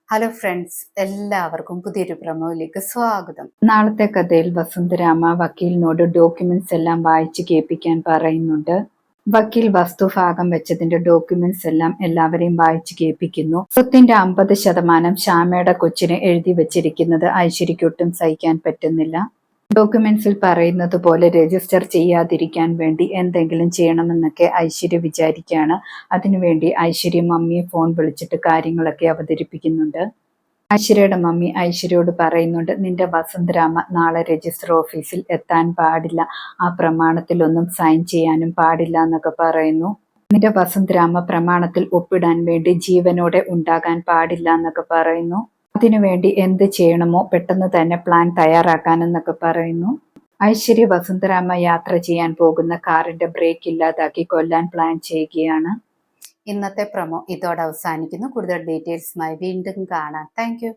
Hello friends, എല്ലാവർക്കും പുതിയൊരു പ്രമോയിലേക്ക് സ്വാഗതം. നാളത്തെ കഥയിൽ വസുന്ധരാമ വക്കീലിനോട് ഡോക്യുമെന്റ്സ് എല്ലാം വായിച്ചു കേൾപ്പിക്കാൻ പറയുന്നുണ്ട്. വക്കീൽ വസ്തുഭാഗം വെച്ചതിന്റെ ഡോക്യുമെന്റ്സ് എല്ലാം എല്ലാവരെയും വായിച്ചു കേൾപ്പിക്കുന്നു. സ്വത്തിന്റെ 50% ശ്യാമയുടെ കൊച്ചിന് എഴുതി വെച്ചിരിക്കുന്നത് ഐശ്വര്യയ്ക്കൊട്ടും സഹിക്കാൻ പറ്റുന്നില്ല. ഡോക്യുമെന്റ്സിൽ പറയുന്നത് പോലെ രജിസ്റ്റർ ചെയ്യാതിരിക്കാൻ വേണ്ടി എന്തെങ്കിലും ചെയ്യണമെന്നൊക്കെ ഐശ്വര്യ വിചാരിക്കുകയാണ്. അതിനുവേണ്ടി ഐശ്വര്യ മമ്മിയെ ഫോൺ വിളിച്ചിട്ട് കാര്യങ്ങളൊക്കെ അവതരിപ്പിക്കുന്നുണ്ട്. ഐശ്വര്യയുടെ മമ്മി ഐശ്വര്യയോട് പറയുന്നുണ്ട്, നിന്റെ വസുന്ധരാമ നാളെ രജിസ്റ്റർ ഓഫീസിൽ എത്താൻ പാടില്ല, ആ പ്രമാണത്തിലൊന്നും സൈൻ ചെയ്യാനും പാടില്ല എന്നൊക്കെ പറയുന്നു. നിന്റെ വസുന്ധരാമ പ്രമാണത്തിൽ ഒപ്പിടാൻ വേണ്ടി ജീവനോടെ ഉണ്ടാകാൻ പാടില്ല എന്നൊക്കെ പറയുന്നു. അതിനുവേണ്ടി എന്ത് ചെയ്യണമോ പെട്ടെന്ന് തന്നെ പ്ലാൻ തയ്യാറാക്കാനെന്നൊക്കെ പറയുന്നു. ഐശ്വര്യ വസുന്ധരാമ യാത്ര ചെയ്യാൻ പോകുന്ന കാറിന്റെ ബ്രേക്ക് ഇല്ലാതാക്കി കൊല്ലാൻ പ്ലാൻ ചെയ്യുകയാണ്. ഇന്നത്തെ പ്രൊമോ ഇതോടെ അവസാനിക്കുന്നു. കൂടുതൽ ഡീറ്റെയിൽസുമായി വീണ്ടും കാണാം. താങ്ക്